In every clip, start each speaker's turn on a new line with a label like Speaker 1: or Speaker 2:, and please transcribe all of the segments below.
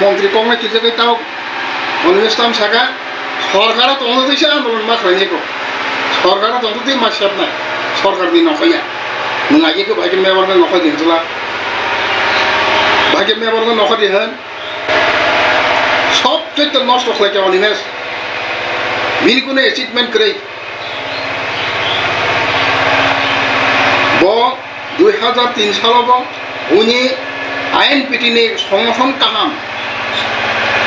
Speaker 1: মন্ত্রী কংগ্রেস কিছু তাও অনিমেষ তাম সাকা সরকারও তন্ত্র দিয়েছে আন্দোলন মা খাইনিকো সরকারও তন্ত্র দিয়ে মাস সাপ না সরকার দিয়ে নখাইয়া নों आगे को भाग्य में वर्ग नखा दिखला भाग्य में वर्ग नखा दिहन सब चीज नष्ट खालाय के अनिमेष बिनि कुनो एचिभमेन्ट करे ब 2003 सालाव उनि आयेन पिटिनि संगठन काहाम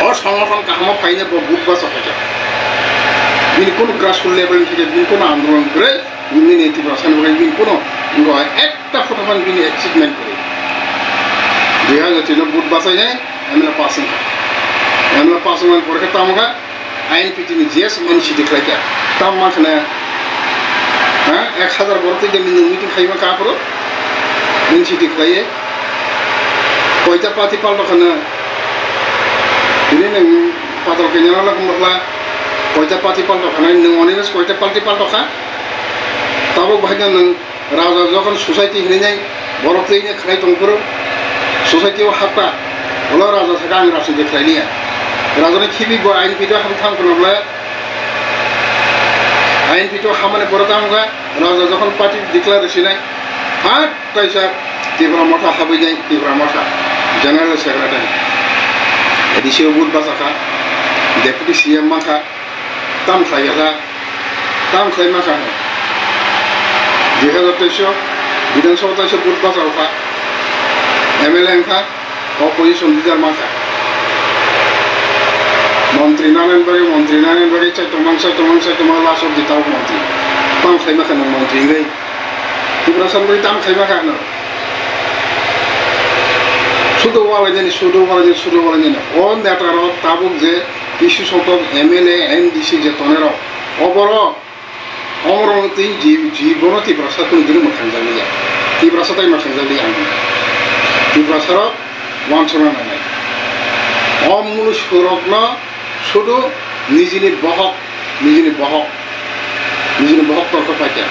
Speaker 1: और संगठन काहाम फाइने बुधबार सफाया बिनि कुनो ग्रासरुट लेवल থেকে बिनि कुनो आंदोलन करे बिनि नेतिफ्रा सानबाय बिनि कुनो একটা ফটোফান বিনি অ্যাচিভমেন্ট করে 2003 বুধ বাসায় এমএলএ পাসিং এমএলএ পাসিং পরে তামগা আইন পিটিনি জেস মানসি দেখাইয়া তাম মাখনা হ্যাঁ 1000 বড়তে যে মিটিং খাইবা কাপড় মানসি দেখাইয়ে কয়টা পাতি পাল্টাখানা দিনে পাতল কেনালা লাগলা কয়টা পাতি পাল্টাখানা নों অনিমেষ কয়টা পাতি পাল্টাখা তাবক ভাইনা नों राजा जखन ससाइटि हिनाय बरफैनो खानाय दंफोर ससाइटियाव हाबा अला राजा थाखा आं रासो देखायनिया राजानि खिबि गो आइन पिटा हाम थांखनब्ला आइन पिटा हामाने बरतामगा राजा जखन पार्टी डिक्लारेशन हाट कायसा तिब्रा मथा हाबैनाय तिब्रा मथा जनरल सेक्रेटारि एडिसियो बुध बासाखा डेपुटी सीएम माखा ताम खायला ताम खाय माखा 2023 विधानसभा बुध बाजारखा एमएलए खा अपोजिशन लिडार माखा मंत्री नारायणबाड़ी चैतमान लास्ट दिताव मंत्री ताम खाइमाखा नों मंत्री गई तिब्रा सानबारी ताम खाइमाखा नो सुदो वालायनि अन नेटार ताबुक जे इश्यू सतक एमएलए एमडीसी जे तनेर अबर अमरवती जीवन तीव्रासा दिन मोखांजालिया तीव्रासा टाइम मोखांजालिया तीव्रासा वानसना नाय अमूल सुरकना शुद्ध निजिनि बहक तर्क पाइया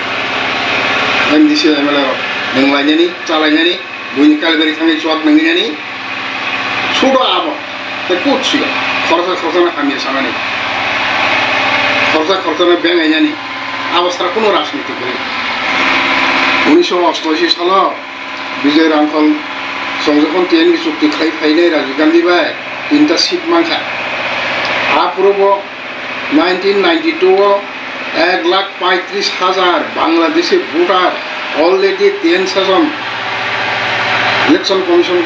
Speaker 1: एमडीसी एमएलए नोंलायनायनि चालायनायनि बुनि कालबारि थांनाय जवाब नोंनियानि शुद्ध आबाद ते कुचिया खरसा हामिया सानानै खरसा बेंगायनानै अवस्था को राजनीति करें 1988 साल विजय रांखल संजोखन टेन की चुक्ति खाई फाइने राजीव गांधी बाय 3टा सीट मांखा आपूर्व 1992 1,35,000 बांग्लादेशी भोटार already 10 session election commission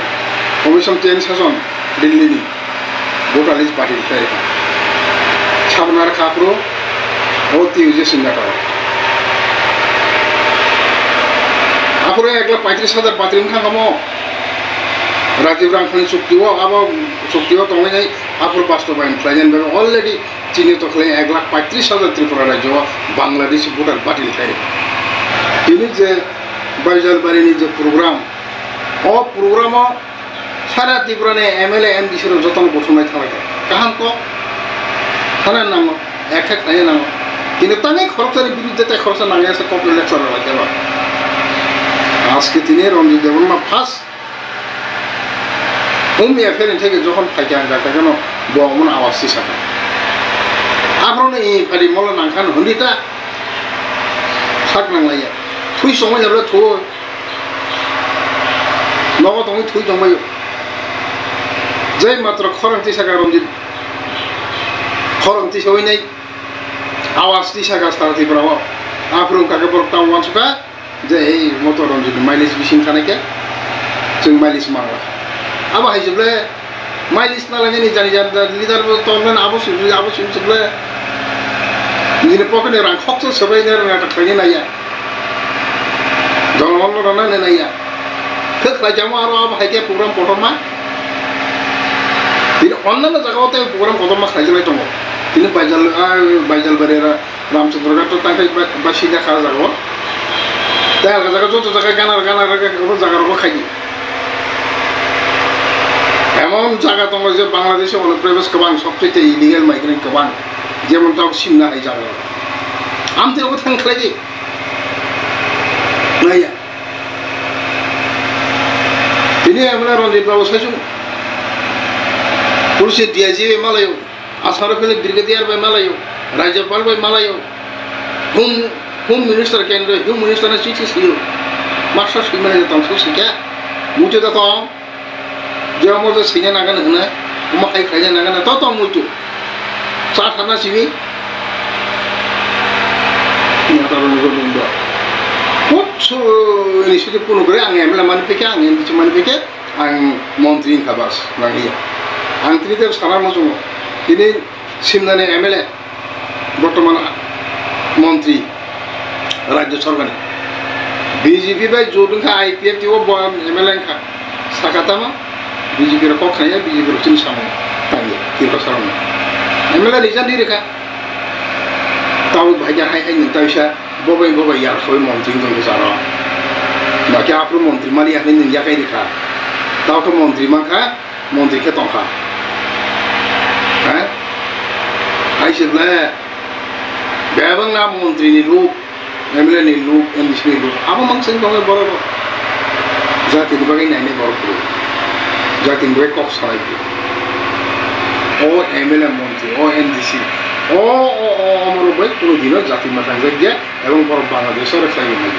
Speaker 1: 10 session Delhi भोटार लिस्ट पार्टी साबनार खाप्रो बहुत यूजे सिंगाटार आपरे 1,35,000 बातिल खामो राजीव रांखलनि चुक्तियाव तंगाय आपुर बास्तबायन फ्लाइजन बे अलरेडी चीनी तखले 1,35,000 त्रिपुरा राज्य बांग्लादेशी भोटार बातिल खाय दिनै जे बायजालबारिनि जे प्रोग्राम अ प्रोग्राम सारा त्रिपुरानि एमएलए एमडीसी जतन गठननाय थाबाय काहां को थाना नांगो एक नाय नांगो কিন্তু তানে খরচের বিরুদ্ধে তাই খরচ নাগে আছে কপি লেকচার লাগে বা আজকে দিনে রঞ্জিত দেববর্মা ফার্স্ট হোমিয়া ফেরেন থেকে যখন ফাইকে আনগা কেন বমন আওয়াজটি সাথে আপনারা এই ফারি মল নাংখান হন্দিতা সাক নাংলাইয়া থুই সময় যাবে থু নব তুমি থুই জমাই যে মাত্র খরন্তি সাকা রঞ্জিত খরন্তি সই নাই आवाज दिशा सारा त्रिपुरा आफुर काके बरताव मानसुका जे ए मटर रंजित माइलेज बिसिं थानायके जों माइलेज मांगला आबा हायजोबले माइलेज नालायनि जानि लिडार तनन आबो सिमसुबले निने पकेटनि रां खक्स सबायनो रोङा थाखायनो नाया जनगण रनानै नाया खोख्लायजामो आरो आबा हायके प्रग्राम कथमा दिन अन्नानो जागावते प्रग्राम कथमा खायजोलाय दङ তিনি বাইজালবাড়িরা রামচন্দ্রঘাট তাই বাসি দেখা যাব তাই আলগা জায়গা যত জায়গায় গানার জায়গার খাই এমন জায়গা তোমার যে বাংলাদেশে অনুপ্রবেশ গোবাं সবচেয়ে ইলিগেল মাইগ্রেন্ট গোবাं যেমন তাও সিমনা হাই জায়গা আমতে ওকে থাংख्लाय नाया তিনি আমরা রঞ্জিত বাবু সাইজু पुलिस डीआईजी बाय मालायो आसाम ब्रिगेडियर बाय मालायो राज्यपाल बाय मालायो होम मिनिस्टर केंद्र होम मिनिस्टर ने चिठी सियो मास्टर सिमने तंग सुसिका मुझे तो जो मुझे सिने नागन हने उमा खाई खाई नागन तो मुझे साथ खाना सिमी आता रोनो रोनो कुछ इनिशिएटिव पुनो करे आंगे एमला मान पे क्या आंगे बिच मान पे क्या आंग मंत्री का बस नागिया आंग तीन देव सारा मुझे ini simnane MLA বর্তমান মন্ত্রী রাজ্য সরকারে বিজেপি বাই জোদুংখা আইপিএফ টিও MLA খা সাকাতামা বিজেপি র পক্ষায়া বিজেপি র চিন সামো তাই কি প্রসারণ MLA রিজান দি রেখা তাও ভাইজা হাই হাই নতাইসা ববাই ইয়ার সই মন্ত্রী দং জারা বাকি আপরো মন্ত্রী মালি হাই নিন ইয়াকাই রেখা তাও তো মন্ত্রী মাখা মন্ত্রী কে Tankha Aisyah bebang na menteri ni lu, MLA ni lu, MDC ni lu. Apa maksud kau berapa? Jati dibagai ni berapa? Jati dibagai kok sarai tu. Oh MLA menteri, oh MDC, oh malu baik tu dina jati macam saja. Emang berapa Bangladesh orang saya ni.